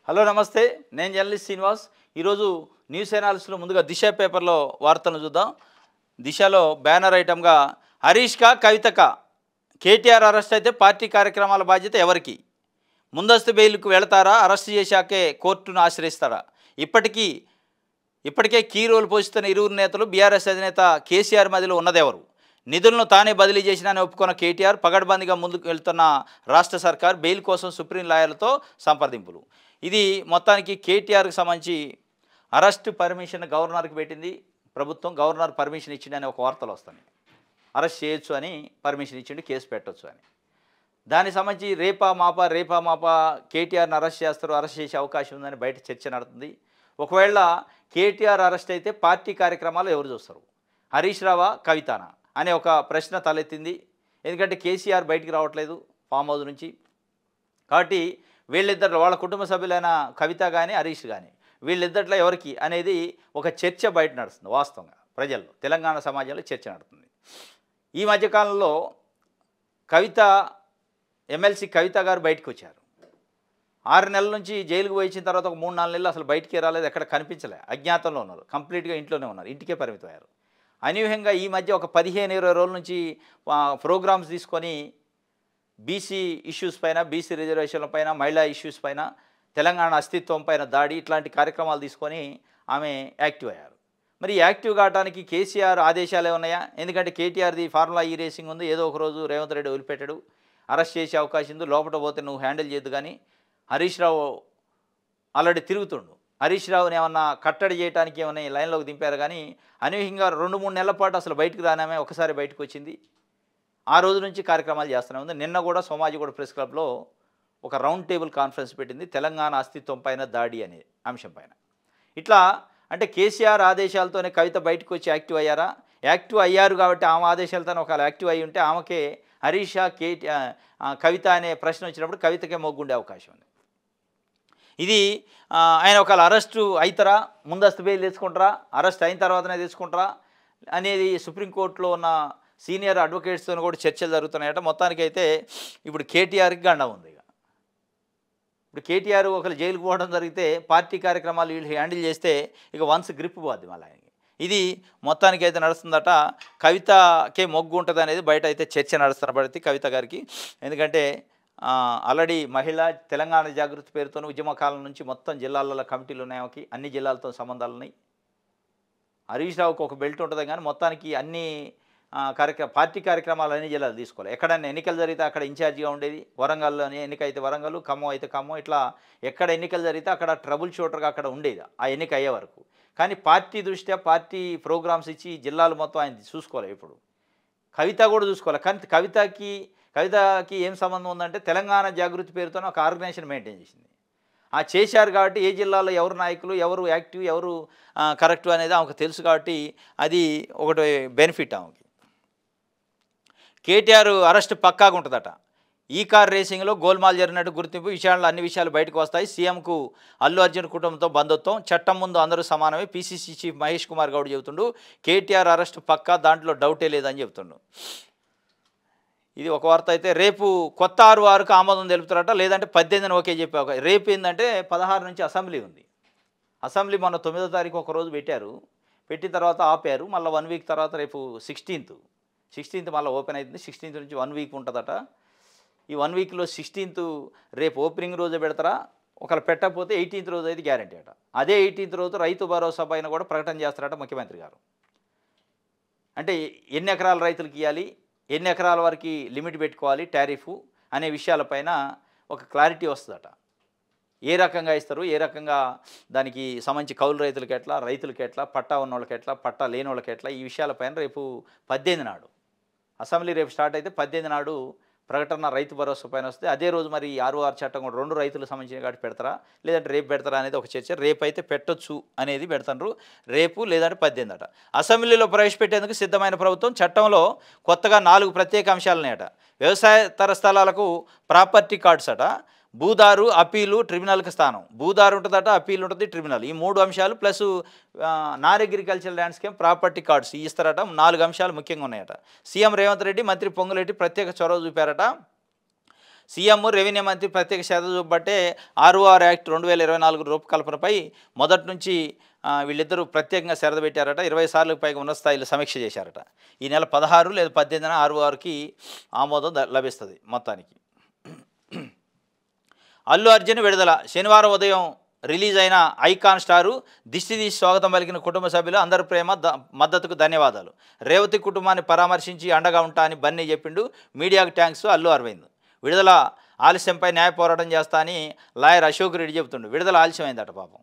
Hello నమస్తే, నేను journalist Srinivas. ఈరోజు న్యూస్ ఎనాలిసిస్లో ముందుగా దిశ పేపర్లో వార్తలను చూద్దాం. దిశలో బ్యానర్ ఐటమ్గా హరీష్కా కవితకా కేటీఆర్ అరెస్ట్ అయితే పార్టీ కార్యక్రమాల బాధ్యత ఎవరికి? ముందస్తు బెయిల్కు వెళతారా? అరెస్ట్ చేశాకే కోర్టును ఆశ్రయిస్తారా? ఇప్పటికే కీ రోల్ పోషిస్తున్న ఇరువురు నేతలు బీఆర్ఎస్ అధినేత కేసీఆర్ మధ్యలో ఉన్నదెవరు? నిధులను తానే బదిలీ చేసినానని ఒప్పుకున్న కేటీఆర్, పగడ్బందీగా ముందుకు వెళ్తున్న రాష్ట్ర సర్కార్ బెయిల్ కోసం సుప్రీం లాయర్లతో సంప్రదింపులు. ఇది మొత్తానికి కేటీఆర్కి సంబంధించి అరెస్ట్ పర్మిషన్ గవర్నర్కి పెట్టింది ప్రభుత్వం. గవర్నర్ పర్మిషన్ ఇచ్చిండని ఒక వార్తలు వస్తాయి. అరెస్ట్ చేయొచ్చు అని పర్మిషన్ ఇచ్చిండు, కేసు పెట్టవచ్చు అని. దానికి సంబంధించి రేపా మాపా కేటీఆర్ని అరెస్ట్ చేస్తారు, అరెస్ట్ చేసే అవకాశం ఉందని బయట చర్చ నడుతుంది. ఒకవేళ కేటీఆర్ అరెస్ట్ అయితే పార్టీ కార్యక్రమాలు ఎవరు చూస్తారు? హరీష్ రావా, కవితానా అనే ఒక ప్రశ్న తలెత్తింది. ఎందుకంటే కేసీఆర్ బయటికి రావట్లేదు ఫామ్ హౌస్ నుంచి. కాబట్టి వీళ్ళిద్దరు, వాళ్ళ కుటుంబ సభ్యులైన కవిత కానీ హరీష్ కానీ, వీళ్ళిద్దరిలో ఎవరికి అనేది ఒక చర్చ బయట నడుస్తుంది. వాస్తవంగా ప్రజల్లో, తెలంగాణ సమాజంలో చర్చ నడుస్తుంది. ఈ మధ్యకాలంలో ఎమ్మెల్సీ కవిత గారు బయటకు వచ్చారు. 6 నెలల నుంచి జైలుకు పోయించిన తర్వాత ఒక 3-4 నెలలు అసలు బయటికే రాలేదు, ఎక్కడ కనిపించలే, అజ్ఞాతంలో ఉన్నారు, కంప్లీట్గా ఇంట్లోనే ఉన్నారు, ఇంటికే పరిమితమయ్యారు. అనూహ్యంగా ఈ మధ్య ఒక 15-20 రోజుల నుంచి ప్రోగ్రామ్స్ తీసుకొని బీసీ ఇష్యూస్ పైన, బీసీ రిజర్వేషన్ల పైన, మహిళా ఇష్యూస్ పైన, తెలంగాణ అస్తిత్వం పైన దాడి, ఇట్లాంటి కార్యక్రమాలు తీసుకొని ఆమె యాక్టివ్ అయ్యారు. మరి యాక్టివ్ కావడానికి కేసీఆర్ ఆదేశాలే ఉన్నాయా? ఎందుకంటే కేటీఆర్ది ఫార్ములా ఈ రేసింగ్ ఉంది. ఏదో ఒక రోజు రేవంత్ రెడ్డి వదిలిపెట్టాడు, అరెస్ట్ చేసే అవకాశం ఉంది, లోపల పోతే నువ్వు హ్యాండిల్ చేయద్దు. కానీ హరీష్ రావు ఆల్రెడీ తిరుగుతుండు. హరీష్ రావుని ఏమన్నా కట్టడి చేయడానికి ఏమన్నా లైన్లోకి దింపారు. కానీ అనూహ్యంగా 2-3 నెలల పాటు అసలు బయటకు రానామే ఒకసారి బయటకు వచ్చింది. ఆ రోజు నుంచి కార్యక్రమాలు చేస్తూనే ఉంది. నిన్న కూడా సోమాజిగూడ ప్రెస్ క్లబ్లో ఒక రౌండ్ టేబుల్ కాన్ఫరెన్స్ పెట్టింది, తెలంగాణ అస్తిత్వం పైన దాడి అనే అంశం పైన. ఇట్లా అంటే కేసీఆర్ ఆదేశాలతోనే కవిత బయటకు వచ్చి యాక్టివ్ అయ్యారా? యాక్టివ్ అయ్యారు కాబట్టి ఆమె ఆదేశాలతోనే ఒకవేళ యాక్టివ్ అయ్యి ఉంటే ఆమెకే హరీషా కవిత అనే ప్రశ్న వచ్చినప్పుడు కవితకే మొగ్గుండే అవకాశం ఉంది. ఇది ఆయన ఒకవేళ అరెస్టు అవుతారా, ముందస్తు బెయిల్ తీసుకుంటారా, అరెస్ట్ అయిన తర్వాతనే తీసుకుంటారా అనేది సుప్రీంకోర్టులో ఉన్న సీనియర్ అడ్వకేట్స్తో కూడా చర్చలు జరుగుతున్నాయట. మొత్తానికైతే ఇప్పుడు కేటీఆర్కి గండం ఉంది. ఇప్పుడు కేటీఆర్ ఒకరు జైలుకు పోవడం జరిగితే పార్టీ కార్యక్రమాలు వీళ్ళు హ్యాండిల్ చేస్తే ఇక వన్స్ గ్రిప్ పోద్ది మళ్ళీ ఆయనకి. ఇది మొత్తానికైతే నడుస్తుందట. కవితకే మొగ్గు ఉంటుంది అనేది బయట అయితే చర్చ నడుస్తున్నప్పటికీ కవిత గారికి. ఎందుకంటే ఆల్రెడీ తెలంగాణ జాగృతి పేరుతో ఉద్యమకాలం నుంచి మొత్తం జిల్లాలలో కమిటీలు ఉన్నాయి, అన్ని జిల్లాలతో సంబంధాలు ఉన్నాయి. హరీష్ రావుకి ఒక బెల్ట్ ఉంటుంది, కానీ మొత్తానికి అన్ని పార్టీ కార్యక్రమాలు అన్ని జిల్లాలు తీసుకోవాలి. ఎక్కడైనా ఎన్నికలు జరిగితే అక్కడ ఇన్ఛార్జిగా ఉండేది. వరంగల్లో ఎన్నిక అయితే వరంగల్, ఖమ్మం అయితే ఖమ్మం, ఇట్లా ఎక్కడ ఎన్నికలు జరిగితే అక్కడ ట్రబుల్ షూటర్గా అక్కడ ఉండేది ఆ ఎన్నిక అయ్యే వరకు. కానీ పార్టీ దృష్ట్యా పార్టీ ప్రోగ్రామ్స్ ఇచ్చి జిల్లాలు మొత్తం ఆయన చూసుకోవాలి. ఇప్పుడు కవిత కూడా చూసుకోవాలి. కానీ కవితకి ఏం సంబంధం ఉందంటే తెలంగాణ జాగృతి పేరుతో ఒక ఆర్గనైజేషన్ మెయింటైన్ చేసింది. చేశారు కాబట్టి ఏ జిల్లాలో ఎవరు నాయకులు, ఎవరు యాక్టివ్, ఎవరు కరెక్ట్ అనేది ఆమెకు తెలుసు. కాబట్టి అది ఒకటి బెనిఫిట్ ఆమెకి. కేటీఆర్ అరెస్ట్ పక్కాగా ఉంటుందట. ఈ కార్ రేసింగ్లో గోల్మాల్ జరిగినట్టు గుర్తింపు, అన్ని విషయాలు బయటకు వస్తాయి. సీఎంకు అల్లు అర్జున్ కుటుంబంతో బంధుత్వం, చట్టం ముందు అందరూ సమానమే. పీసీసీ చీఫ్ మహేష్ కుమార్ గౌడ్ చెబుతుండు. కేటీఆర్ అరెస్ట్ పక్కా, దాంట్లో డౌటే లేదని చెబుతుండు. ఇది ఒక వార్త అయితే. రేపు కొత్త 6-6కు ఆమోదం తెలుపుతారట, లేదంటే 18ని ఓకే చెప్పావు. రేపు ఏంటంటే 16 నుంచి అసెంబ్లీ ఉంది. అసెంబ్లీ మొన్న 9వ తారీఖు ఒకరోజు పెట్టారు, పెట్టిన తర్వాత ఆపారు. మళ్ళీ 1 వీక్ తర్వాత రేపు 16th మళ్ళీ ఓపెన్ అవుతుంది. 16th నుంచి 1 వీక్ ఉంటుందట. ఈ 1 వీక్లో 16th రేపు ఓపెనింగ్ రోజే పెడతారా? ఒకవేళ పెట్టకపోతే 18th రోజు అయితే గ్యారంటీ అట. అదే 18th రోజు రైతు భరోసా పైన కూడా ప్రకటన చేస్తారట ముఖ్యమంత్రి గారు. అంటే ఎన్ని ఎకరాల రైతులకు ఇవ్వాలి, ఎన్ని ఎకరాల వరకు లిమిట్ పెట్టుకోవాలి టారిఫ్ అనే విషయాలపైన ఒక క్లారిటీ వస్తుందట. ఏ రకంగా ఇస్తారు, ఏ రకంగా దానికి సంబంధించి కౌలు రైతులకి ఎట్లా, రైతులకి ఎట్లా, పట్టా ఉన్న వాళ్ళకి ఎట్లా, పట్టా లేని వాళ్ళకి ఎట్లా, ఈ విషయాలపైన రేపు 18 నాడు అసెంబ్లీ రేపు స్టార్ట్ అయితే 18 నాడు ప్రకటన రైతు భరోసా పైన వస్తే అదే రోజు మరి 6-6 చట్టం కూడా 2 రైతులకు సంబంధించిన కాబట్టి పెడతారా, లేదంటే రేపు పెడతారా అనేది ఒక చర్చ. రేపు అయితే పెట్టొచ్చు అనేది పెడతారు, రేపు లేదంటే 18 అట. అసెంబ్లీలో ప్రవేశపెట్టేందుకు సిద్ధమైన ప్రభుత్వం. చట్టంలో కొత్తగా 4 ప్రత్యేక అంశాలు ఉన్నాయట. వ్యవసాయతర స్థలాలకు ప్రాపర్టీ కార్డ్స్ అట, భూదారు, అప్పీలు, ట్రిబ్యునల్కి స్థానం. భూదారు ఉంటుందట, అప్పీలు ఉంటుంది, ట్రిబ్యునల్. ఈ 3 అంశాలు plus non agriculture landscape property cards ఇస్తారట. 4 అంశాలు ముఖ్యంగా ఉన్నాయట. సీఎం రేవంత్ రెడ్డి, మంత్రి పొంగులేటి ప్రత్యేక చొరవ చూపారట. సీఎం రెవెన్యూ మంత్రి ప్రత్యేక శ్రద్ధ చూపబట్టే ఆర్ఓఆర్ యాక్ట్ 2024 రూపకల్పనపై మొదటి నుంచి వీళ్ళిద్దరూ ప్రత్యేకంగా శ్రద్ధ పెట్టారట. 20 సార్లకు పైగా ఉన్నత స్థాయిలో సమీక్ష చేశారట. ఈ నెల 16 లేదా 18న ఆర్ఓఆర్కి ఆమోదం లభిస్తుంది మొత్తానికి. అల్లు అర్జున్ విడుదల. శనివారం ఉదయం రిలీజ్ అయిన ఐకాన్ స్టారు దిష్టి తీసి స్వాగతం పలికిన కుటుంబ సభ్యులు అందరి ప్రేమ మద్దతుకు ధన్యవాదాలు. రేవతి కుటుంబాన్ని పరామర్శించి అండగా ఉంటా అని బన్నీ చెప్పిండు. మీడియాకు థ్యాంక్స్ అల్లు అరవింద్. విడుదల ఆలస్యంపై న్యాయ పోరాటం చేస్తా అని లాయర్ అశోక్ రెడ్డి చెబుతుండు. విడుదల ఆలస్యమైందట పాపం.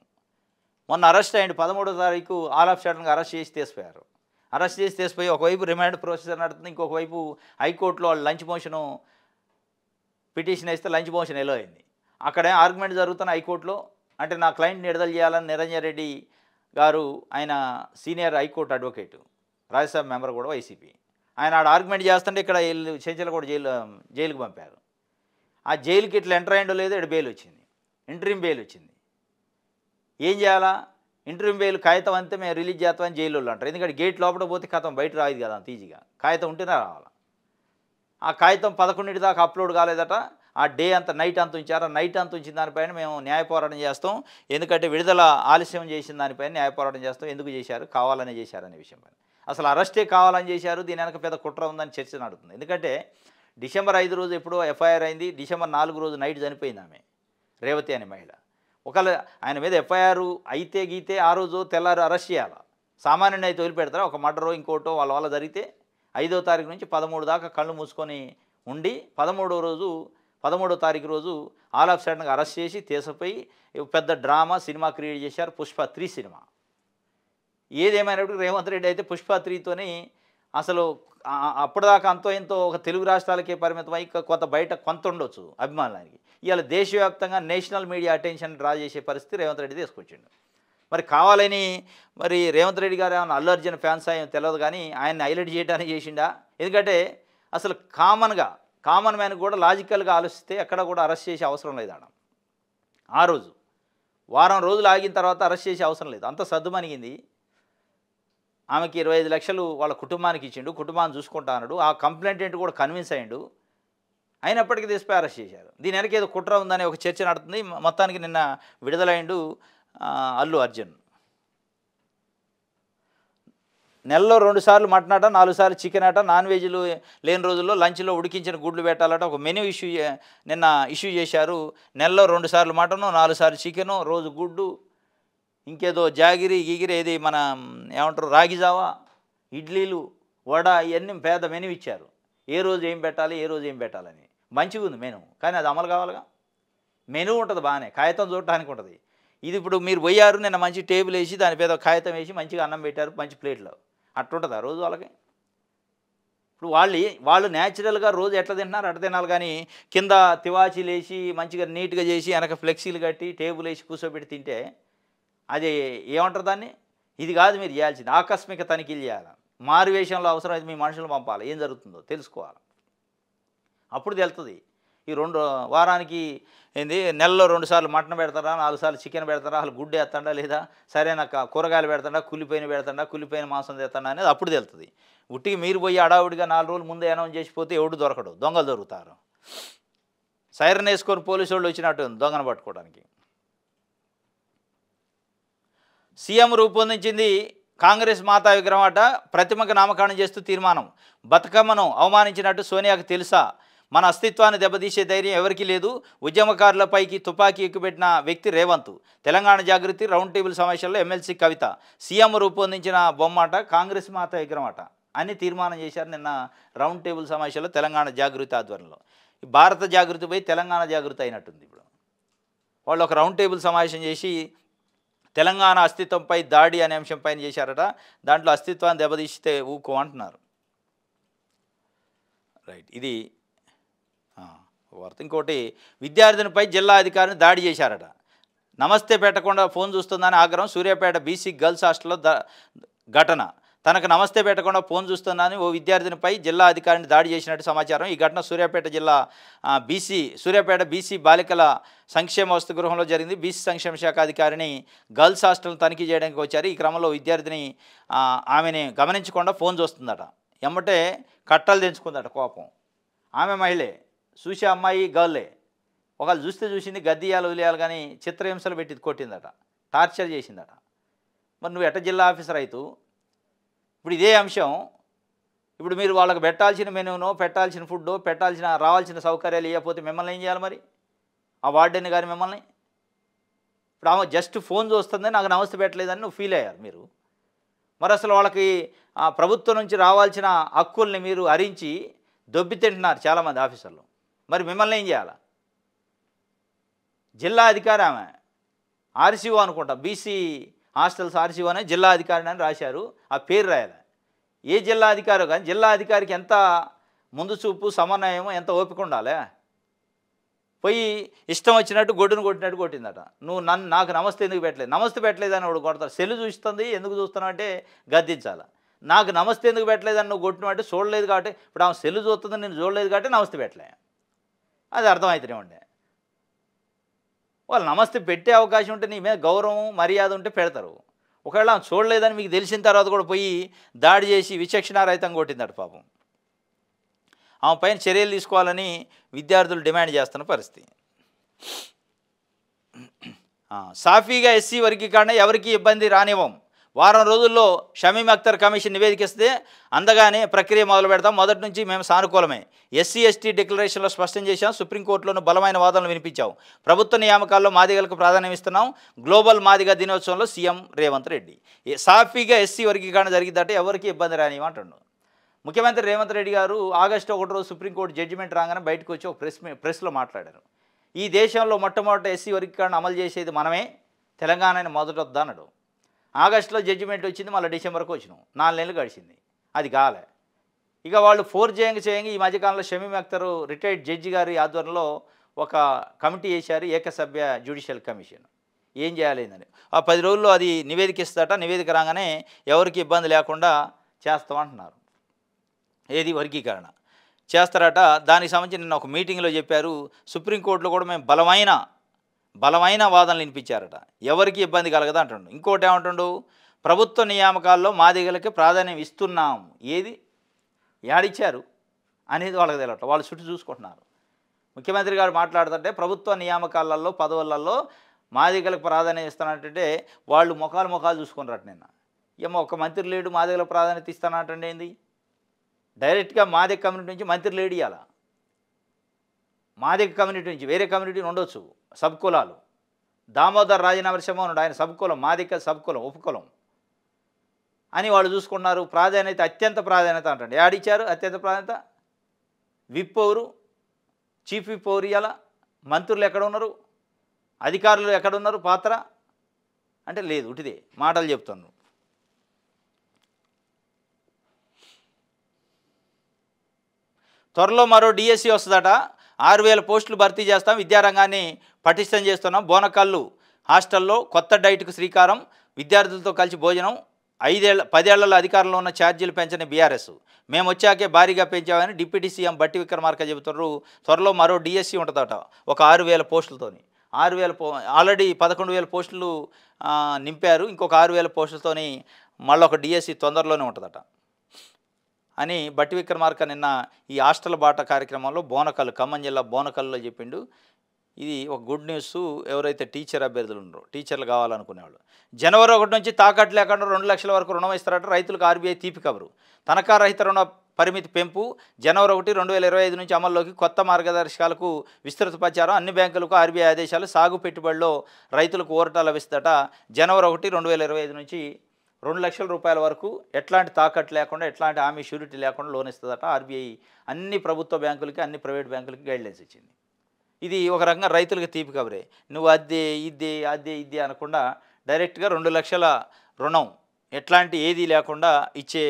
మొన్న అరెస్ట్ అయ్యిండు. 13వ తారీఖు ఆల్ ఆఫ్ సడన్గా అరెస్ట్ చేసి తీసిపోయారు. అరెస్ట్ చేసి తీసిపోయి ఒకవైపు రిమాండ్ ప్రొసీజర్ నడుతుంది, ఇంకొక వైపు హైకోర్టులో వాళ్ళు లంచ్ మోషను పిటిషన్ వేస్తే లంచ్ మోషన్ ఎలో అయింది. అక్కడే ఆర్గ్యుమెంట్ జరుగుతున్న హైకోర్టులో. అంటే నా క్లయింట్ని విడుదల చేయాలని నిరంజన్ రెడ్డి గారు, ఆయన senior high court advocate, Rajya Sabha member కూడా వైసీపీ, ఆయన ఆడ ఆర్గ్యుమెంట్ చేస్తుంటే ఇక్కడ వీళ్ళు చెంచల్ కూడా జైలుకి పంపారు. ఆ జైలుకి ఇట్లా ఎంటర్ అయ్యిండో లేదో ఇక్కడ బెయిల్ వచ్చింది, ఇంటరీం బెయిల్ వచ్చింది. ఏం చేయాలా? ఇంటరీం బెయిల్ కాగితం అంతే మేము రిలీజ్ చేస్తామని జైలు అంటారు. ఎందుకంటే గేట్ లోపల పోతే కథం బయట రాదు కదా అంత ఈజీగా. కాగితం ఉంటేనే రావాలి. ఆ కాగితం 11 దాకా అప్లోడ్ కాలేదట. ఆ డే అంతా నైట్ అంత ఉంచారు. నైట్ అంత ఉంచిన దానిపైన మేము న్యాయ పోరాటం చేస్తాం. ఎందుకంటే విడుదల ఆలస్యం చేసిన దానిపైన న్యాయ పోరాటం చేస్తాం. ఎందుకు చేశారు? కావాలనే చేశారనే విషయం పైన. అసలు అరెస్టే కావాలని చేశారు. దీని వెనక పెద్ద కుట్ర ఉందని చర్చ నడుతుంది. ఎందుకంటే డిసెంబర్ 5 రోజు ఎప్పుడో ఎఫ్ఐఆర్ అయింది. డిసెంబర్ 4 రోజు నైట్ చనిపోయింది ఆమె, రేవతి అనే మహిళ. ఒకవేళ ఆయన మీద ఎఫ్ఐఆర్ అయితే గీతే ఆ రోజు తెల్లారు అరెస్ట్ చేయాలి. సామాన్యుని అయితే వదిలిపెడతారా? ఒక మర్డరో ఇంకోటో వాళ్ళ వల్ల జరిగితే 5వ తారీఖు నుంచి 13 దాకా కళ్ళు మూసుకొని ఉండి 13వ తారీఖు రోజు ఆల్ ఆఫ్ సడన్గా అరెస్ట్ చేసి తీసిపోయి పెద్ద డ్రామా సినిమా క్రియేట్ చేశారు. పుష్ప 3 సినిమా. ఏదేమైనప్పుడు రేవంత్ రెడ్డి అయితే పుష్ప 3తోని అసలు అప్పటిదాకా అంతో ఎంతో ఒక తెలుగు రాష్ట్రాలకే పరిమితమై కొంత బయట కొంత ఉండొచ్చు అభిమానులకి. ఇవాళ దేశవ్యాప్తంగా నేషనల్ మీడియా అటెన్షన్ డ్రా చేసే పరిస్థితి రేవంత్ రెడ్డి తీసుకొచ్చిండు. మరి కావాలని మరి రేవంత్ రెడ్డి గారు ఏమన్నా అల్లు అర్జున్ ఫ్యాన్స్ అయ్యో తెలియదు, కానీ ఆయన్ని హైలైట్ చేయడానికి చేసిండా? ఎందుకంటే అసలు కామన్ మ్యాన్ కూడా లాజికల్గా ఆలోచిస్తే ఎక్కడ కూడా అరెస్ట్ చేసే అవసరం లేదు. ఆ రోజు వారం రోజులు ఆగిన తర్వాత అరెస్ట్ చేసే అవసరం లేదు. అంత సద్దుమణిగింది. ఆమెకి 25 లక్షలు వాళ్ళ కుటుంబానికి ఇచ్చిండు, కుటుంబాన్ని చూసుకుంటా అన్నాడు. ఆ కంప్లైంట్ కూడా కన్విన్స్ అయ్యిండు. అయినప్పటికీ తీసిపోయి అరెస్ట్ చేశారు. దీని వెనక ఏదో కుట్ర ఉందనే ఒక చర్చ నడుతుంది. మొత్తానికి నిన్న విడుదలైండు అల్లు అర్జున్. నెలలో 2 సార్లు మటన్ అట, 4 సార్లు చికెన్ అట. నాన్ వెజ్లు లేని రోజుల్లో లంచ్లో ఉడికించిన గుడ్లు పెట్టాలట. ఒక మెనూ నిన్న ఇష్యూ చేశారు. నెలలో 2 సార్లు మటను, 4 సార్లు చికెను, రోజు గుడ్డు, ఇంకేదో జాగిరి ఏది మన ఏమంటారు రాగి జావా, ఇడ్లీలు, వడ, ఇవన్నీ పేద మెనూ ఇచ్చారు. ఏ రోజు ఏం పెట్టాలని. మంచిగా ఉంది మెనూ, కానీ అది అమలు కావాలిగా. మెనూ ఉంటుంది బాగానే, కాగితం చూడటానికి ఉంటుంది. ఇది ఇప్పుడు మీరు పోయారు, నిన్న మంచి టేబుల్ వేసి దాని మీద కాగితం వేసి మంచిగా అన్నం పెట్టారు మంచి ప్లేట్లో. అట్లుంటుందా రోజు వాళ్ళకి? ఇప్పుడు వాళ్ళు న్యాచురల్గా రోజు ఎట్లా తింటున్నారు అట్లా తినాలి, కానీ కింద తివాచీలు వేసి మంచిగా నీట్గా చేసి వెనక ఫ్లెక్సీలు కట్టి టేబుల్ వేసి కూర్చోబెట్టి తింటే అది ఏమంటారు దాన్ని? ఇది కాదు మీరు చేయాల్సింది. ఆకస్మిక తనిఖీలు చేయాలి. మారువేషంలో అవసరమైతే మీ మనుషులు పంపాలి, ఏం జరుగుతుందో తెలుసుకోవాలి. అప్పుడు తెలుస్తుంది. ఈ వారానికి నెలలో 2 సార్లు మటన్ పెడతారా, 4 సార్లు చికెన్ పెడతారా, అసలు గుడ్డు వేస్తాడా లేదా, సరైన కూరగాయలు పెడతాడా, కుళ్ళిపోయిన మాంసం తెస్తాడా అనేది అప్పుడు తెలుస్తుంది. ఉట్టికి మీరు పోయి అడావుడిగా 4 రోజులు ముందే అనౌన్స్ చేసిపోతే ఎవడు దొరకడు, దొంగలు దొరుకుతారు. సైరన్ వేసుకొని పోలీసు వాళ్ళు వచ్చినట్టు దొంగను పట్టుకోవడానికి. సీఎం రూపొందించింది కాంగ్రెస్ మాతా విగ్రహం అట. ప్రతిమకు నామకరణం చేస్తూ తీర్మానం. బతుకమ్మను అవమానించినట్టు సోనియాకు తెలుసా? మన అస్తిత్వాన్ని దెబ్బతీసే ధైర్యం ఎవరికీ లేదు. ఉద్యమకారులపైకి తుపాకీ ఎక్కుపెట్టిన వ్యక్తి రేవంత్. తెలంగాణ జాగృతి రౌండ్ టేబుల్ సమావేశంలో ఎమ్మెల్సీ కవిత. సీఎం రూపొందించిన బొమ్మ అట, కాంగ్రెస్ మాతా విగ్రహం అట అని తీర్మానం చేశారు నిన్న రౌండ్ టేబుల్ సమావేశంలో తెలంగాణ జాగృతి ఆధ్వర్యంలో. భారత జాగృతి పోయి తెలంగాణ జాగృతి అయినట్టుంది. ఇప్పుడు వాళ్ళు ఒక రౌండ్ టేబుల్ సమావేశం చేసి తెలంగాణ అస్తిత్వంపై దాడి అనే అంశంపైన చేశారట. దాంట్లో అస్తిత్వాన్ని దెబ్బతీస్తే ఊకో అంటున్నారు. రైట్, ఇది వార్త. ఇంకోటి, విద్యార్థినిపై జిల్లా అధికారిని దాడి చేశారట. నమస్తే పెట్టకుండా ఫోన్ చూస్తుందని ఆగ్రహం. సూర్యాపేట బీసీ గర్ల్స్ హాస్టల్లో ఘటన. తనకు నమస్తే పెట్టకుండా ఫోన్ చూస్తున్నానని ఓ విద్యార్థినిపై జిల్లా అధికారిని దాడి చేసినట్టు సమాచారం. ఈ ఘటన సూర్యాపేట బీసీ బాలికల సంక్షేమ వసతి గృహంలో జరిగింది. బీసీ సంక్షేమ శాఖ అధికారిని గర్ల్స్ హాస్టల్ తనిఖీ చేయడానికి వచ్చారు. ఈ క్రమంలో విద్యార్థిని ఆమెని గమనించకుండా ఫోన్ చూస్తుందట. ఎమ్మటే కట్టలు తెంచుకుందట కోపం. ఆమె మహిళే. చూసే అమ్మాయి గర్లే. ఒకళ్ళు చూస్తే చూసింది గద్దియాలు వదిలేయాలి కానీ చిత్రహింసలు పెట్టి కొట్టిందట, టార్చర్ చేసిందట. మరి నువ్వు ఎట్ట జిల్లా ఆఫీసర్ అవుతూ ఇప్పుడు ఇదే అంశం ఇప్పుడు మీరు వాళ్ళకి పెట్టాల్సిన మెనూనో పెట్టాల్సిన ఫుడ్డో పెట్టాల్సిన రావాల్సిన సౌకర్యాలు ఇవ్వకపోతే మిమ్మల్ని ఏం చేయాలి మరి? ఆ వార్డెన్ గారు మిమ్మల్ని ఇప్పుడు ఆమె జస్ట్ ఫోన్ చూస్తుందని నాకు నమస్తే పెట్టలేదని నువ్వు ఫీల్ అయ్యారు మీరు. మరి అసలు వాళ్ళకి ఆ ప్రభుత్వం నుంచి రావాల్సిన హక్కుల్ని మీరు హరించి దొబ్బి తింటున్నారు చాలామంది ఆఫీసర్లు. మరి మిమ్మల్ని ఏం చేయాలి? జిల్లా అధికారి ఆమె ఆర్సీఓ అనుకుంటా, బీసీ హాస్టల్స్ ఆర్సీఓ అనే జిల్లా అధికారిని అని రాశారు, ఆ పేరు రాయాలి. ఏ జిల్లా అధికారో కానీ జిల్లా అధికారికి ఎంత ముందు చూపు సమన్వయం ఎంత ఓపిక ఉండాలి. పోయి ఇష్టం వచ్చినట్టు గొడ్డును కొట్టినట్టు కొట్టిందట. నువ్వు నాకు నమస్తే ఎందుకు పెట్టలేదు, నమస్తే పెట్టలేదని వాడు కొడతారు. సెల్లు చూస్తుంది ఎందుకు చూస్తున్నావు అంటే గద్దించాలి. నాకు నమస్తే ఎందుకు పెట్టలేదని నువ్వు కొట్టినావు అంటే చూడలేదు కాబట్టి, ఇప్పుడు ఆమె సెల్లు చూస్తుంది నేను చూడలేదు కాబట్టి నమస్తే పెట్టలే, అది అర్థమవుతూనే ఉండే. వాళ్ళు నమస్తే పెట్టే అవకాశం ఉంటే నీ మీద గౌరవం మర్యాద ఉంటే పెడతారు. ఒకవేళ ఆమె చూడలేదని మీకు తెలిసిన తర్వాత కూడా పోయి దాడి చేసి విచక్షణారహితంగా కొట్టిందట పాపం. ఆమె పైన చర్యలు తీసుకోవాలని విద్యార్థులు డిమాండ్ చేస్తున్న పరిస్థితి. సాఫీగా ఎస్సీ వర్గీకరణ ఎవరికి ఇబ్బంది రానివ్వం. వారం రోజుల్లో షమీమ్ అఖ్తర్ కమిషన్ నివేదిక ఇస్తే అందగానే ప్రక్రియ మొదలు పెడతాం. మొదటి నుంచి మేము సానుకూలమే. ఎస్సీ ఎస్టీ డిక్లరేషన్లో స్పష్టం చేశాం. సుప్రీంకోర్టులోనూ బలమైన వాదనలు వినిపించాం. ప్రభుత్వ నియామకాల్లో మాదిగలకు ప్రాధాన్యం ఇస్తున్నాం. గ్లోబల్ మాదిగ దినోత్సవంలో సీఎం రేవంత్ రెడ్డి. సాఫీగా ఎస్సీ వర్గీకరణ జరిగిందంటే ఎవరికి ఇబ్బంది రానివ్వం అంటున్నాడు ముఖ్యమంత్రి రేవంత్ రెడ్డి గారు. ఆగస్టు 1 రోజు సుప్రీంకోర్టు జడ్జిమెంట్ రాగానే బయటకు వచ్చి ఒక ప్రెస్లో మాట్లాడారు. ఈ దేశంలో మొట్టమొదటి ఎస్సీ వర్గీకరణ అమలు చేసేది మనమే, తెలంగాణని మొదటొద్దా అన్నాడు. ఆగస్టులో జడ్జిమెంట్ వచ్చింది, మళ్ళీ డిసెంబర్కి వచ్చినాం, 4 నెలలు గడిచింది, అది కాలే. ఇక వాళ్ళు ఫోర్స్ చేయంగా ఈ మధ్యకాలంలో షమీమ్ అఖ్తర్ రిటైర్డ్ జడ్జి గారి ఆధ్వర్యంలో ఒక కమిటీ వేశారు, ఏకసభ్య జ్యుడిషియల్ కమిషన్. ఏం చేయాలి అని ఆ 10 రోజుల్లో అది నివేదిక ఇస్తాట. నివేదిక రాగానే ఎవరికి ఇబ్బంది లేకుండా చేస్తామంటున్నారు. ఏది వర్గీకరణ చేస్తారట. దానికి సంబంధించి నిన్న ఒక మీటింగ్లో చెప్పారు. సుప్రీంకోర్టులో కూడా మేము బలమైన వాదనలు వినిపించారట. ఎవరికి ఇబ్బంది కలగదు అంటుండు. ఇంకోటి ఏమంటుండు, ప్రభుత్వ నియామకాల్లో మాదిగలకి ప్రాధాన్యం ఇస్తున్నాం. ఏది యాడిచ్చారు అనేది వాళ్ళకి తెలియట, వాళ్ళు చుట్టూ చూసుకుంటున్నారు. ముఖ్యమంత్రి గారు మాట్లాడుతుంటే ప్రభుత్వ నియామకాలలో పదవులలో మాదిగలకు ప్రాధాన్యం ఇస్తానంటే వాళ్ళు ముఖాలు చూసుకున్నారట. నిన్న ఏమో ఒక మంత్రి లేడు మాదిగలకు ప్రాధాన్యత ఇస్తానంటే ఏంది? డైరెక్ట్గా మాదిగ కమ్యూనిటీ నుంచి మంత్రి లేడు ఇవ్వాల. మాదిగ కమ్యూనిటీ నుంచి వేరే కమ్యూనిటీని ఉండొచ్చు, సబ్ కులాలు. దామోదర్ రాజనరసింహ ఉన్నాడు, ఆయన సబ్ కులం, మాదిగ సబ్ కులం, ఉపకులం అని వాళ్ళు చూసుకున్నారు. ప్రాధాన్యత అత్యంత ప్రాధాన్యత అంటండి. యాడిచ్చారు అత్యంత ప్రాధాన్యత? విప్ ఎవరు, చీఫ్ విప్ ఎవరు ఇవ్వాల? మంత్రులు ఎక్కడ ఉన్నారు, అధికారులు ఎక్కడున్నారు పాత్ర అంటే లేదు, ఉటిదే మాటలు చెప్తున్నాను. త్వరలో మరో డిఎస్సి వస్తుందట. 6,000 పోస్టులు భర్తీ చేస్తాం. విద్యారంగాన్ని పటిష్టం చేస్తున్నాం. బోనకల్లు హాస్టల్లో కొత్త డైట్కు శ్రీకారం. విద్యార్థులతో కలిసి భోజనం. 10 ఏళ్లలో అధికారంలో ఉన్న ఛార్జీలు పెంచని బీఆర్ఎస్. మేము వచ్చాకే భారీగా పెంచామని డిప్యూటీ సీఎం బట్టి విక్రమార్క చెబుతున్నారు. త్వరలో మరో డిఎస్సి ఉంటుందట ఒక 6,000 పోస్టులతోని. 6,000 ఆల్రెడీ 11,000 పోస్టులు నింపారు. ఇంకొక 6,000 పోస్టులతోని మళ్ళీ ఒక డిఎస్సి తొందరలోనే ఉంటుందట అని బట్టి విక్రమార్క నిన్న ఈ హాస్టల్ బాట కార్యక్రమంలో బోనకల్లు, ఖమ్మం జిల్లా బోనకల్లులో చెప్పిండు. ఇది ఒక గుడ్ న్యూస్. ఎవరైతే టీచర్ అభ్యర్థులు ఉన్నారో, టీచర్లు కావాలనుకునేవాళ్ళు, జనవరి 1 నుంచి తాకట్టు లేకుండా 2 లక్షల వరకు రుణం ఇస్తారట. రైతులకు ఆర్బీఐ తీపి కబరు. తనఖా రహిత రుణ పరిమితి పెంపు జనవరి 1, 2025 నుంచి అమల్లోకి. కొత్త మార్గదర్శకాలకు విస్తృత ప్రచారం. అన్ని బ్యాంకులకు ఆర్బీఐ ఆదేశాలు. సాగు పెట్టుబడిలో రైతులకు ఊరట లభిస్తట. జనవరి 1, 2025 నుంచి 2 లక్షల రూపాయల వరకు ఎట్లాంటి తాకట్టు లేకుండా, ఎట్లాంటి హామీ షూరిటీ లేకుండా లోన్ ఇస్తుందట ఆర్బీఐ. అన్ని ప్రభుత్వ బ్యాంకులకి, అన్ని ప్రైవేట్ బ్యాంకులకి గైడ్లైన్స్ ఇచ్చింది. ఇది ఒక రకంగా రైతులకు తీపి కబరే. నువ్వు అద్దే ఇద్దే అనకుండా డైరెక్ట్గా 2 లక్షల రుణం ఎట్లాంటి ఏది లేకుండా ఇచ్చే,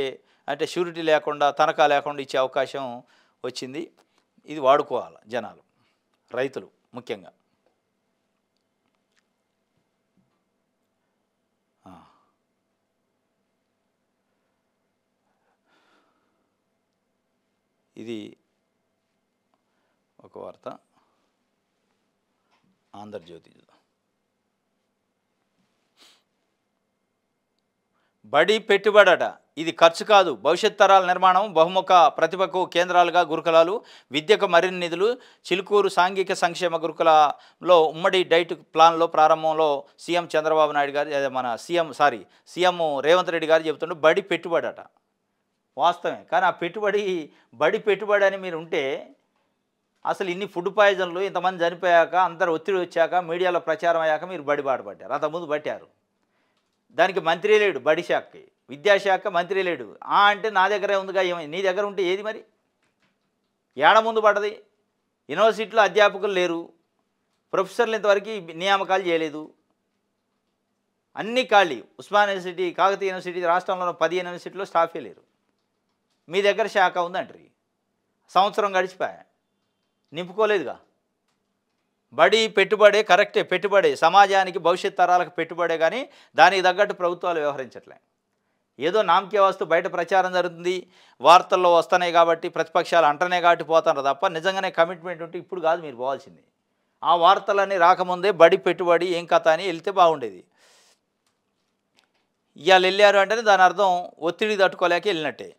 అంటే షూరిటీ లేకుండా, తనఖా లేకుండా ఇచ్చే అవకాశం వచ్చింది. ఇది వాడుకోవాలి జనాలు, రైతులు ముఖ్యంగా. ఇది ఒక వార్త. ఆంధ్రజ్యోతి. బడి పెట్టుబడట, ఇది ఖర్చు కాదు, భవిష్యత్ తరాల నిర్మాణం, బహుముఖ ప్రతిభకు కేంద్రాలుగా గురుకులాలు, విద్యకు మరిన్ని నిధులు. చిలుకూరు సాంఘిక సంక్షేమ గురుకులలో ఉమ్మడి డైట్ ప్లాన్లో ప్రారంభంలో సీఎం చంద్రబాబు నాయుడు గారు, మన సీఎం రేవంత్ రెడ్డి గారు చెబుతుండే బడి పెట్టుబడట. వాస్తవమే, కానీ ఆ పెట్టుబడి బడి పెట్టుబడి అని మీరు ఉంటే అసలు ఇన్ని ఫుడ్ పాయిజన్లు, ఇంతమంది చనిపోయాక, అందరు ఒత్తిడి వచ్చాక, మీడియాలో ప్రచారం అయ్యాక మీరు బడి బాట పట్టారు. అంతకుముందు పట్టారు. దానికి మంత్రి లేడు, బడి శాఖకి, విద్యాశాఖ మంత్రి లేడు. అంటే నా దగ్గరే ఉందిగా, ఏమై నీ దగ్గర ఉంటే ఏది మరి? ఏడ ముందు పడ్డది? యూనివర్సిటీలో అధ్యాపకులు లేరు, ప్రొఫెసర్లు ఇంతవరకు నియామకాలు చేయలేదు, అన్నీ ఖాళీ. ఉస్మాన్ యూనివర్సిటీ, కాకతీయ యూనివర్సిటీ, రాష్ట్రంలో 10 యూనివర్సిటీలో స్టాఫే లేరు. మీ దగ్గర శాఖ ఉందంటారు. సంవత్సరం గడిచిపోయా, నింపుకోలేదుగా. బడి పెట్టుబడే, కరెక్టే, పెట్టుబడే, సమాజానికి భవిష్యత్ తరాలకు పెట్టుబడే, కానీ దానికి తగ్గట్టు ప్రభుత్వాలు వ్యవహరించట్లే. ఏదో నామకే వస్తూ బయట ప్రచారం జరుగుతుంది, వార్తల్లో వస్తున్నాయి కాబట్టి, ప్రతిపక్షాలు అంటనే కాబట్టి పోతున్నారు తప్ప, నిజంగానే కమిట్మెంట్ ఉంటే ఇప్పుడు కాదు మీరు పోవాల్సింది. ఆ వార్తలన్నీ రాకముందే బడి పెట్టుబడి ఏం కథ అని వెళ్తే బాగుండేది. ఇవాళ వెళ్ళారు అంటేనే దాని అర్థం ఒత్తిడి తట్టుకోలేక వెళ్ళినట్టే.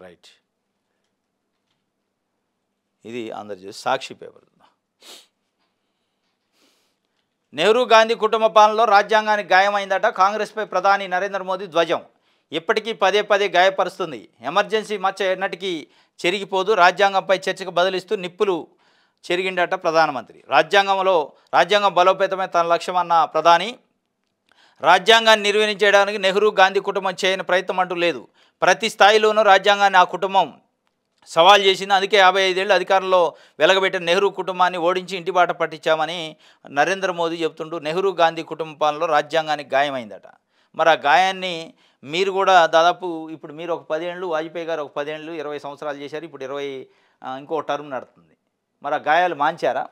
రైట్, ఇది ఆంధ్రజ్యోతి సాక్షి పేపర్. నెహ్రూ గాంధీ కుటుంబ పాలనలో రాజ్యాంగానికి గాయమైందట, కాంగ్రెస్పై ప్రధాని నరేంద్ర మోదీ ధ్వజం. ఇప్పటికీ పదే పదే గాయపరుస్తుంది. ఎమర్జెన్సీ మచ్చ ఎన్నటికీ చెరిగిపోదు, రాజ్యాంగంపై చర్చకు బదులిస్తూ నిప్పులు చెరిగిండట ప్రధానమంత్రి. రాజ్యాంగం బలోపేతమే తన లక్ష్యమన్న ప్రధాని, రాజ్యాంగాన్ని నిర్వహించడానికి నెహ్రూ గాంధీ కుటుంబం చేయని ప్రయత్నం అంటూ లేదు. ప్రతి స్థాయిలోనూ రాజ్యాంగాన్ని ఆ కుటుంబం సవాల్ చేసింది. అందుకే 55 ఏళ్ళు అధికారంలో వెలగబెట్టిన నెహ్రూ కుటుంబాన్ని ఓడించి ఇంటిబాట పట్టించామని నరేంద్ర మోదీ చెబుతుంటూ, నెహ్రూ గాంధీ కుటుంబ పాలనలో రాజ్యాంగానికి గాయమైందట. మరి ఆ గాయాన్ని మీరు కూడా దాదాపు ఇప్పుడు మీరు ఒక 10 ఏళ్ళు, వాజ్పేయి గారు ఒక 10 ఏళ్ళు 20 సంవత్సరాలు చేశారు, ఇప్పుడు 20 ఇంకో టర్మ్ నడుతుంది. మరి ఆ గాయాలు మాంచారా?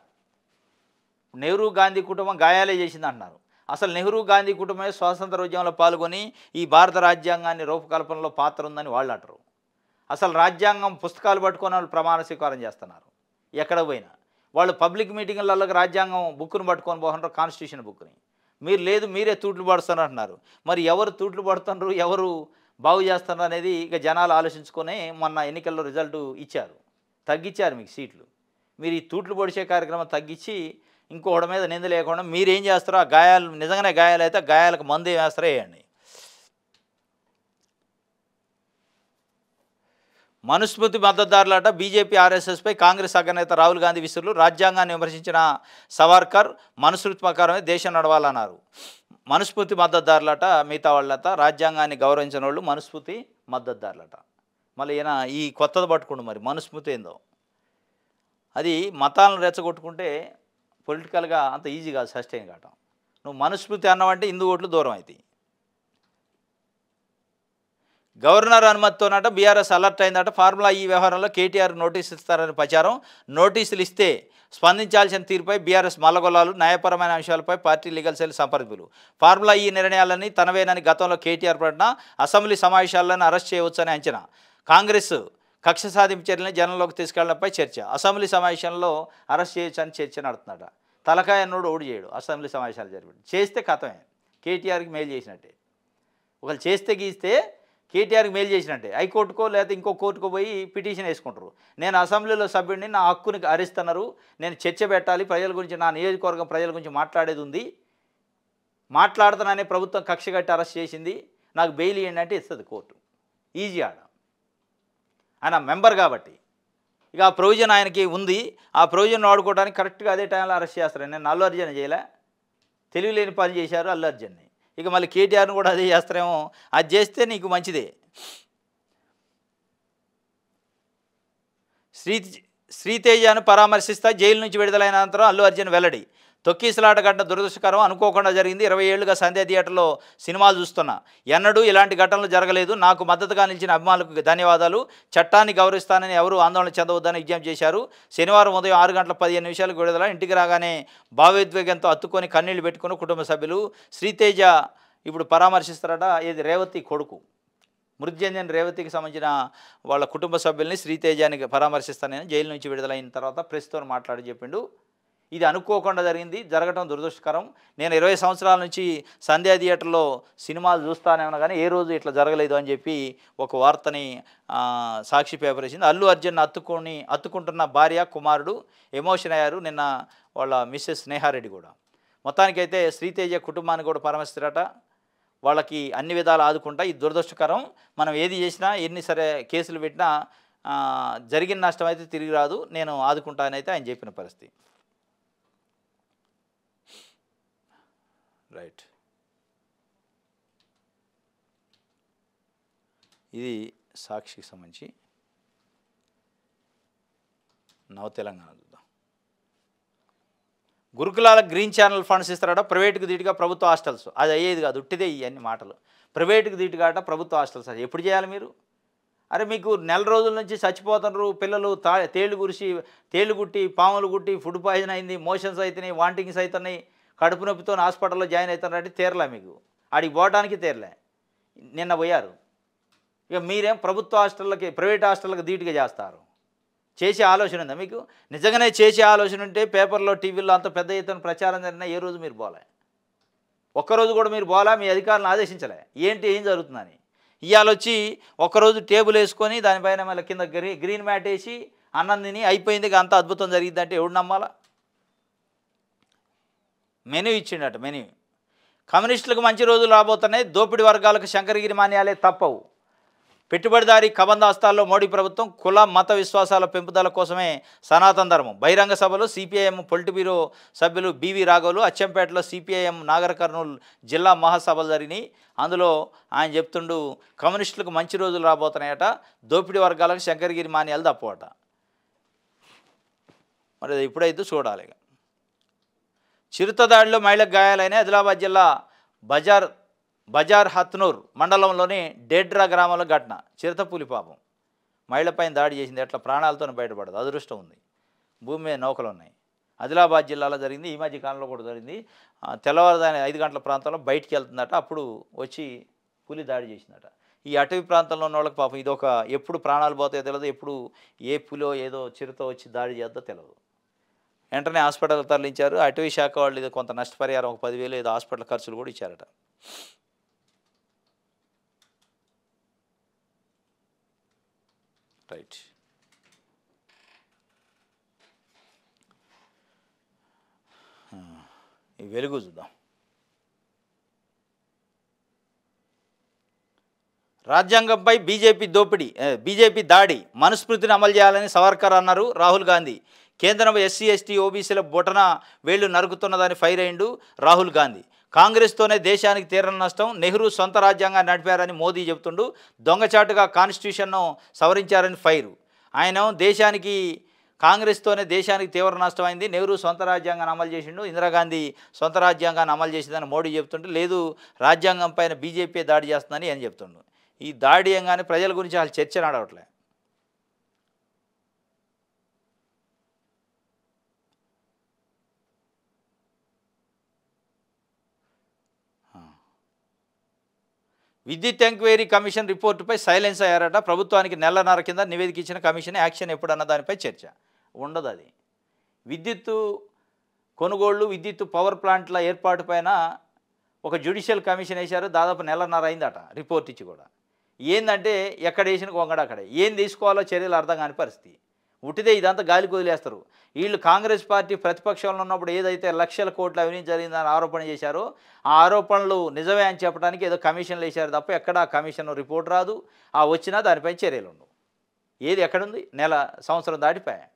నెహ్రూ గాంధీ కుటుంబం గాయాలే చేసింది అంటున్నారు. అసలు నెహ్రూ గాంధీ కుటుంబమే స్వాతంత్ర ఉద్యమంలో పాల్గొని ఈ భారత రాజ్యాంగాన్ని రూపకల్పనలో పాత్ర ఉందని వాళ్ళు అంటారు. అసలు రాజ్యాంగం పుస్తకాలు పట్టుకొని వాళ్ళు ప్రమాణ స్వీకారం చేస్తున్నారు. ఎక్కడ పోయినా వాళ్ళు పబ్లిక్ మీటింగ్లలో రాజ్యాంగం బుక్ను పట్టుకొని పోతున్నారు, కాన్స్టిట్యూషన్ బుక్ని. మీరు లేదు, మీరే తూట్లు పడుతున్నారు అంటున్నారు. మరి ఎవరు తూట్లు పడుతున్నారు, ఎవరు బాగు చేస్తున్నారు అనేది ఇక జనాలు ఆలోచించుకొని మొన్న ఎన్నికల్లో రిజల్ట్ ఇచ్చారు, తగ్గించారు మీకు సీట్లు. మీరు ఈ తూట్లు పొడిచే కార్యక్రమం తగ్గించి ఇంకోటి మీద నింద లేకుండా మీరేం చేస్తారో, ఆ గాయాలు నిజంగానే గాయాలు అయితే గాయాలకు మందు ఏం వేస్తారో వేయండి. మనుస్మృతి మద్దతుదారులట, బీజేపీ ఆర్ఎస్ఎస్పై కాంగ్రెస్ అగ్రనేత రాహుల్ గాంధీ విసురులు. రాజ్యాంగాన్ని విమర్శించిన సవర్కర్ మనుస్మృతి ప్రకారమే దేశం నడవాలన్నారు. మనుస్మృతి మద్దతుదారులట, మిగతా వాళ్ళట రాజ్యాంగాన్ని గౌరవించిన వాళ్ళు మనుస్మృతి మద్దతుదారులట. మళ్ళీ ఈయన ఈ కొత్తది పట్టుకుండు, మరి మనుస్మృతి ఏందో. అది మతాలను రెచ్చగొట్టుకుంటే పొలిటికల్గా అంత ఈజీ కాదు సస్టైన్ కావటం. నువ్వు మనుస్మృతి అన్నావంటే హిందూ ఓట్లు దూరం అవుతాయి. గవర్నర్ అనుమతితోనట బీఆర్ఎస్ అలర్ట్ అయిందట. ఫార్ములా ఈ వ్యవహారంలో కేటీఆర్ నోటీసులు ఇస్తారని ప్రచారం. నోటీసులు ఇస్తే స్పందించాల్సిన తీరుపై బీఆర్ఎస్ మల్లగొల్లాలు, న్యాయపరమైన అంశాలపై పార్టీ లీగల్ సెల్ సంప్రదింపులు. ఫార్ములా ఈ నిర్ణయాలన్నీ తనవేనని గతంలో కేటీఆర్ ప్రకటన. అసెంబ్లీ సమావేశాలను అరెస్ట్ చేయవచ్చని అంచనా. కాంగ్రెస్ కక్ష సాధింపు చర్యలను జనంలోకి తీసుకెళ్లడంపై చర్చ. అసెంబ్లీ సమావేశంలో అరెస్ట్ చేయొచ్చని చర్చ నడుతున్నాడ. తలకాయ అన్నోడు ఓడి చేయడు అసెంబ్లీ సమావేశాలు జరిపి. చేస్తే కథమే, కేటీఆర్కి మేలు చేసినట్టే. ఒకళ్ళు చేస్తే గీస్తే కేటీఆర్కి మేలు చేసినట్టే. హైకోర్టుకో లేకపోతే ఇంకో కోర్టుకో పోయి పిటిషన్ వేసుకుంటారు. నేను అసెంబ్లీలో సభ్యుడిని, నా హక్కుని హరిస్తున్నారు, నేను చర్చ పెట్టాలి, ప్రజల గురించి, నా నియోజకవర్గం ప్రజల గురించి మాట్లాడేది ఉంది, మాట్లాడుతాననే ప్రభుత్వం కక్ష కట్టి అరెస్ట్ చేసింది, నాకు బెయిల్ ఇవ్వండి అంటే ఇస్తుంది కోర్టు. ఈజీ ఆడ. ఆయన మెంబర్ కాబట్టి ఇక ఆ ప్రొవిజన్ ఆయనకి ఉంది. ఆ ప్రొవిజన్ వాడుకోవడానికి కరెక్ట్గా అదే టైంలో అరెస్ట్ చేస్తారు. నేను అల్లు అర్జున్ చేయలే, తెలివిలేని పని చేశారు అల్లు అర్జున్ని. ఇక మళ్ళీ కేటీఆర్ని కూడా అదే చేస్తారేమో. అది చేస్తే నీకు మంచిదే. శ్రీతేజను పరామర్శిస్తా జైలు నుంచి విడుదలైన అనంతరం అల్లు అర్జున్ వెల్లడి. తొక్కిసలాట ఘటన దురదృష్టకరం, అనుకోకుండా జరిగింది. 20 ఏళ్లుగా సంధ్య థియేటర్లో సినిమాలు చూస్తున్నా, ఎన్నడూ ఇలాంటి ఘటనలు జరగలేదు. నాకు మద్దతుగా నిలిచిన అభిమానులకు ధన్యవాదాలు. చట్టాన్ని గౌరవిస్తానని ఎవరూ ఆందోళన చెందవద్దని విజ్ఞప్తి చేశారు. శనివారం ఉదయం 6:15 విడుదల. ఇంటికి రాగానే భావోద్వేగంతో అత్తుకొని కన్నీళ్లు పెట్టుకుని కుటుంబ సభ్యులు. శ్రీతేజ ఇప్పుడు పరామర్శిస్తారట. ఇది రేవతి కొడుకు, మృతి చెందిన రేవతికి సంబంధించిన వాళ్ళ కుటుంబ సభ్యుల్ని శ్రీతేజానికి పరామర్శిస్తానని జైలు నుంచి విడుదలైన తర్వాత ప్రెస్తో మాట్లాడి చెప్పిండు. ఇది అనుకోకుండా జరిగింది, జరగటం దురదృష్టకరం. నేను 20 సంవత్సరాల నుంచి సంధ్యా థియేటర్లో సినిమాలు చూస్తానే ఉన్నా కానీ ఏ రోజు ఇట్లా జరగలేదు అని చెప్పి ఒక వార్తని సాక్షి పేపర్ వేసింది. అల్లు అర్జున్ అత్తుకుంటున్న భార్య కుమారుడు ఎమోషన్ అయ్యారు, నిన్న వాళ్ళ మిస్సెస్ స్నేహారెడ్డి కూడా. మొత్తానికైతే శ్రీతేజ కుటుంబాన్ని కూడా పరామర్శిస్తారట, వాళ్ళకి అన్ని విధాలు ఆదుకుంటా. ఇది దురదృష్టకరం. మనం ఏది చేసినా ఎన్ని సరే కేసులు పెట్టినా జరిగిన నష్టం అయితే తిరిగి రాదు, నేను ఆదుకుంటానైతే ఆయన చెప్పిన పరిస్థితి. రైట్, ఇది సాక్షికి సంబంధించి. నవ తెలంగాణ చూద్దాం. గురుకులాల గ్రీన్ ఛానల్ ఫండ్స్ ఇస్తారట, ప్రైవేటుకు దీటుగా ప్రభుత్వ హాస్టల్స్. అది అయ్యేది కాదు, ఉట్టిదే ఇవన్నీ మాటలు. ప్రైవేటుకు దీటుగా ప్రభుత్వ హాస్టల్స్ అది ఎప్పుడు చేయాలి మీరు? అరే మీకు నెల రోజుల నుంచి చచ్చిపోతున్నారు పిల్లలు, తేళ్ళు గుట్టి పాములు గుట్టి ఫుడ్ పాయిజన్ అయింది, మోషన్స్ అవుతున్నాయి, వాంటింగ్స్ అవుతున్నాయి, కడుపు నొప్పితో హాస్పిటల్లో జాయిన్ అవుతున్నారంటే తేరలే మీకు, ఆడికి పోవడానికి తేరలే, నిన్న పోయారు. ఇక మీరేం ప్రభుత్వ హాస్టళ్ళకి ప్రైవేట్ హాస్టళ్ళకి ధీటుగా చేస్తారు? చేసే ఆలోచన ఉందా మీకు? నిజంగానే చేసే ఆలోచన ఉంటే పేపర్లో టీవీల్లో అంత పెద్ద ఎత్తున ప్రచారం జరిగినా ఏ రోజు మీరు పోలే, ఒక్కరోజు కూడా మీరు పోలా, మీ అధికారులను ఆదేశించలే ఏం జరుగుతుందని. ఇవాళ వచ్చి ఒక్కరోజు టేబుల్ వేసుకొని దానిపైన మళ్ళీ కింద గ్రీన్ మ్యాట్ వేసి అన్నం తిని అయిపోయింది, అంత అద్భుతం జరిగిందంటే ఎవడు నమ్మాలా? Menu ఇచ్చిండట, menu. కమ్యూనిస్టులకు మంచి రోజులు రాబోతున్నాయి, దోపిడీ వర్గాలకు శంకరగిరి మాన్యాలే తప్పవు. పెట్టుబడిదారీ కబందాస్తాల్లో మోడీ ప్రభుత్వం కుల మత విశ్వాసాల పెంపుదల కోసమే సనాతన ధర్మం. బహిరంగ సభలో సిపిఐఎం పొలిట్ బ్యూరో సభ్యులు బివి రాఘవులు, అచ్చంపేటలో సిపిఐఎం నాగర్ కర్నూలు జిల్లా మహాసభలు జరిగినాయి. అందులో ఆయన చెప్తుండు కమ్యూనిస్టులకు మంచి రోజులు రాబోతున్నాయట, దోపిడీ వర్గాలకు శంకరగిరి మాన్యాలు తప్పవట. మరి ఇప్పుడైతే చూడాలి. చిరుతదాడిలో మహిళకు గాయాలైన ఆదిలాబాద్ జిల్లా బజార్ హత్నూర్ మండలంలోని డేడ్రా గ్రామంలో ఘటన. చిరుతపులి పాపం మహిళపైన దాడి చేసింది, ఎట్లా ప్రాణాలతో బయటపడదు. అదృష్టం ఉంది, భూమి మీద నౌకలు ఉన్నాయి. ఆదిలాబాద్ జిల్లాలో జరిగింది, ఈ మధ్య కాలంలో కూడా జరిగింది. తెల్లవారుదాని 5 గంటల ప్రాంతంలో బయటికి వెళ్తుందట, అప్పుడు వచ్చి పులి దాడి చేసిందట. ఈ అటవీ ప్రాంతంలో ఉన్న వాళ్ళకి పాపం ఇదొక ఎప్పుడు ప్రాణాలు పోతాయో తెలియదు, ఎప్పుడు ఏ పులో ఏదో చిరుత వచ్చి దాడి చేద్దో తెలియదు. వెంటనే హాస్పిటల్ తరలించారు. అటవీ శాఖ వాళ్ళు ఇది కొంత నష్టపరిహారం ఒక 10,000 ఏదో హాస్పిటల్ ఖర్చులు కూడా ఇచ్చారట. రైట్, ఈ వెలుగు చూద్దాం. రాజ్యాంగంపై బీజేపీ దాడి మనుస్మృతిని అమలు చేయాలని సవర్కర్ అన్నారు రాహుల్ గాంధీ. కేంద్రం ఎస్సీ ఎస్టీ ఓబీసీల బొటన వేళ్లు నరుకుతున్నదని ఫైర్ అయిండు రాహుల్ గాంధీ. కాంగ్రెస్తోనే దేశానికి తీరని నష్టం, నెహ్రూ సొంత రాజ్యాంగాన్ని నడిపారని మోదీ చెబుతుండు. దొంగచాటుగా కాన్స్టిట్యూషన్ను సవరించారని ఫైరు. ఆయన కాంగ్రెస్తోనే దేశానికి తీవ్ర నష్టమైంది, నెహ్రూ సొంత రాజ్యాంగాన్ని అమలు చేసిండు, ఇందిరాగాంధీ సొంత రాజ్యాంగాన్ని అమలు చేసిందని మోడీ చెబుతుండు. లేదు రాజ్యాంగం పైన బీజేపీ దాడి చేస్తుందని అని చెప్తుండు. ఈ దాడి ఏంగానే ప్రజల గురించి వాళ్ళు చర్చ నడవట్లే. విద్యుత్ ఎంక్వైరీ కమిషన్ రిపోర్టుపై సైలెన్స్ అయ్యారట. ప్రభుత్వానికి నెలన్నర కింద నివేదిక ఇచ్చిన కమిషన్ యాక్షన్ ఎప్పుడన్న దానిపై చర్చ ఉండదు. అది విద్యుత్తు కొనుగోళ్లు, విద్యుత్ పవర్ ప్లాంట్ల ఏర్పాటు పైన ఒక జ్యుడిషియల్ కమిషన్ వేశారు, దాదాపు నెలన్నర అయిందట రిపోర్ట్ ఇచ్చి కూడా. ఏందంటే ఎక్కడ వేసిన కొంగడ అక్కడే, ఏం తీసుకోవాలో చర్యలు అర్థం కాని పరిస్థితి. ఉట్టిదే ఇదంతా గాలికి వదిలేస్తారు. వీళ్ళు కాంగ్రెస్ పార్టీ ప్రతిపక్షంలో ఉన్నప్పుడు ఏదైతే లక్షల కోట్ల అవినీతి జరిగిందని ఆరోపణ చేశారో ఆ ఆరోపణలు నిజమే అని చెప్పడానికి ఏదో కమిషన్లు వేశారు తప్ప ఎక్కడ ఆ కమిషన్ రిపోర్ట్ రాదు, ఆ వచ్చినా దానిపై చర్యలు ఉండవు. ఏది ఎక్కడుంది? సంవత్సరం దాటిపోయా.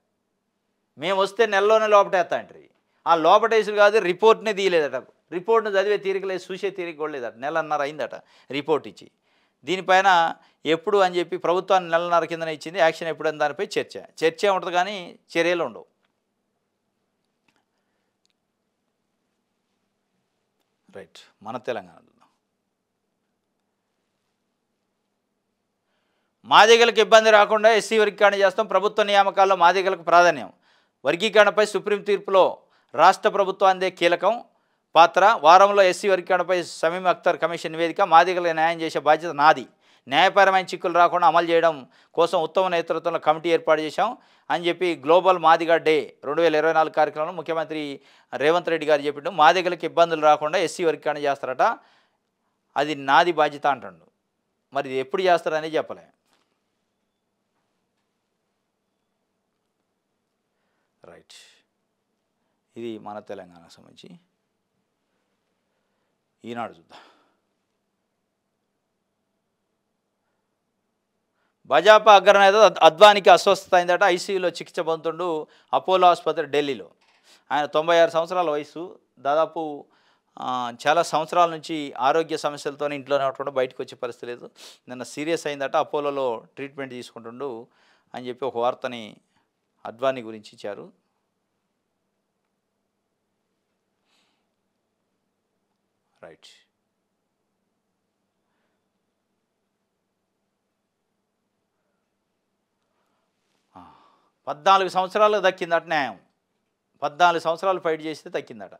మేము వస్తే నెలలోనే లోపటేస్తా అంటారు. ఆ లోపటేసుడు కాదు, రిపోర్ట్నే తీయలేదట. రిపోర్ట్ను చదివే తీరిక లేదు, చూసే తీరిక కూడా లేదట. నెలన్నర అయిందట రిపోర్ట్ ఇచ్చి. దీనిపైన ఎప్పుడు అని చెప్పి ప్రభుత్వాన్ని నెలన్నర కిందనే ఇచ్చింది, యాక్షన్ ఎప్పుడని దానిపై చర్చ ఉంటుంది కానీ చర్యలు ఉండవు. రైట్, మన తెలంగాణ మాదిగలకు ఇబ్బంది రాకుండా ఎస్సీ వర్గీకరణ చేస్తాం, ప్రభుత్వ నియామకాల్లో మాదిగలకు ప్రాధాన్యం. వర్గీకరణపై సుప్రీం తీర్పులో రాష్ట్ర ప్రభుత్వాందే కీలకం పాత్ర. వారంలో ఎస్సీ వర్గీకరణపై సమీమ్ అఖ్తర్ కమిషన్ నివేదిక. మాదిగలకు న్యాయం చేసే బాధ్యత నాది. న్యాయపరమైన చిక్కులు రాకుండా అమలు చేయడం కోసం ఉత్తమ నేతృత్వంలో కమిటీ ఏర్పాటు చేశాం అని చెప్పి గ్లోబల్ మాదిగ డే 2024 కార్యక్రమంలో ముఖ్యమంత్రి రేవంత్ రెడ్డి గారు చెప్పిండు. మాదిగలకు ఇబ్బందులు రాకుండా ఎస్సీ వర్గీకరణ చేస్తారట, అది నాది బాధ్యత అంటాడు. మరి ఇది ఎప్పుడు చేస్తారని చెప్పలే. రైట్, ఇది మన తెలంగాణకు సంబంధించి. ఈనాడు చూద్దాం. భాజపా అగ్రనేత అద్వానికి అస్వస్థత అయిందట, ఐసీయూలో చికిత్స పొందుతుండు అపోలో ఆసుపత్రి ఢిల్లీలో. ఆయన 96 సంవత్సరాల వయసు. దాదాపు చాలా సంవత్సరాల నుంచి ఆరోగ్య సమస్యలతో ఇంట్లోనే ఉండకుండా బయటకు వచ్చే పరిస్థితి లేదు. నిన్న సీరియస్ అయిందట, అపోలోలో ట్రీట్మెంట్ తీసుకుంటుండు అని చెప్పి ఒక వార్తని అద్వానీ గురించి ఇచ్చారు. రైట్, 14 సంవత్సరాలు దక్కిందట న్యాయం. 14 సంవత్సరాలు ఫైట్ చేస్తే దక్కిందట.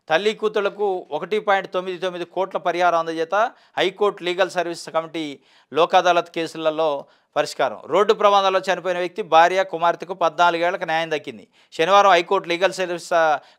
తల్లి కూతుళ్లకు 1.99 కోట్ల పరిహారం అందజేత high court legal service committee Lok Adalat కేసులలో పరిష్కారం. రోడ్డు ప్రమాదంలో చనిపోయిన వ్యక్తి భార్య కుమార్తెకు 14 ఏళ్లకు న్యాయం దక్కింది. శనివారం హైకోర్టు లీగల్ సర్వీస్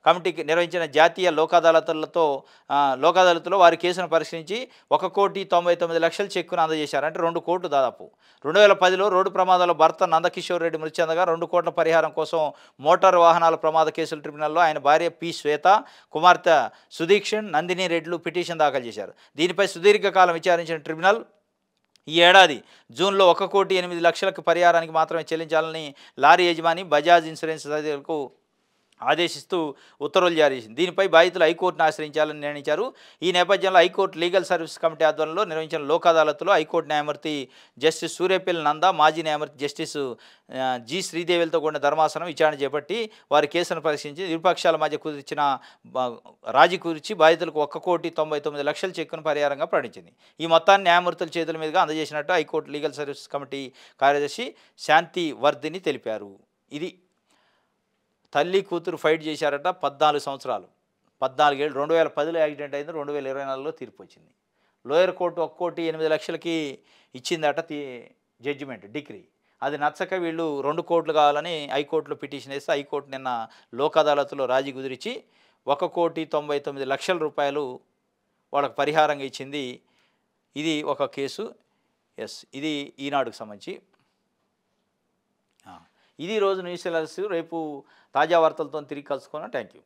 కమిటీకి నిర్వహించిన జాతీయ లోక్ అదాలత్లో వారి కేసును పరిశీలించి 1,99,00,000 చెక్కును అందజేశారు. అంటే 2 కోట్లు దాదాపు. 2010లో రోడ్డు ప్రమాదంలో భర్త నందకిషోర్ రెడ్డి మృతి చెందగా 2 కోట్ల పరిహారం కోసం మోటారు వాహనాల ప్రమాద కేసుల ట్రిబ్యునల్లో ఆయన భార్య పి శ్వేత, కుమార్తె సుదీక్షణ్, నందిని రెడ్డిలు పిటిషన్ దాఖలు చేశారు. దీనిపై సుదీర్ఘకాలం విచారించిన ట్రిబ్యునల్ ఈ ఏడాది జూన్లో 1,08,00,000 పరిహారానికి మాత్రమే చెల్లించాలని లారీ యజమాని బజాజ్ ఇన్సూరెన్స్ అధికారులకు ఆదేశిస్తూ ఉత్తర్వులు జారీ చేసింది. దీనిపై బాధితులు హైకోర్టును ఆశ్రయించాలని నిర్ణయించారు. ఈ నేపథ్యంలో హైకోర్టు లీగల్ సర్వీస్ కమిటీ ఆధ్వర్యంలో నిర్వహించిన లోక్ అదాలత్లో హైకోర్టు న్యాయమూర్తి జస్టిస్ సూర్యపల్లి నంద, మాజీ న్యాయమూర్తి జస్టిస్ జి శ్రీదేవిలతో కూడిన ధర్మాసనం విచారణ చేపట్టి వారి కేసును పరిశీలించి ఇరుపక్షాల మధ్య కుదిర్చిన రాజీ కుదిర్చి బాధితులకు 1,99,00,000 చెక్కును పరిహారంగా ప్రకటించింది. ఈ మొత్తాన్ని న్యాయమూర్తుల చేతుల మీదుగా అందజేసినట్టు హైకోర్టు లీగల్ సర్వీస్ కమిటీ కార్యదర్శి శాంతి వర్ధిని తెలిపారు. ఇది తల్లి కూతురు ఫైట్ చేశారట 14 సంవత్సరాలు, 14 ఏళ్ళు. 2010లో యాక్సిడెంట్ అయింది, 2024లో తీర్పు వచ్చింది. లోయర్ కోర్టు 1,08,00,000కి ఇచ్చిందట జడ్జిమెంట్ డిగ్రీ. అది నచ్చక వీళ్ళు 2 కోట్లు కావాలని హైకోర్టులో పిటిషన్ వేస్తే హైకోర్టు నిన్న లోక్ అదాలత్లో రాజీ కుదిరించి 1,99,00,000 రూపాయలు వాళ్ళకు పరిహారంగా ఇచ్చింది. ఇది ఒక కేసు. ఇది ఈనాడుకు సంబంధించి. ఇది రోజు న్యూస్ ఎలర్స్. రేపు తాజా వార్తలతో తిరిగి కలుసుకున్నాం. Thank you.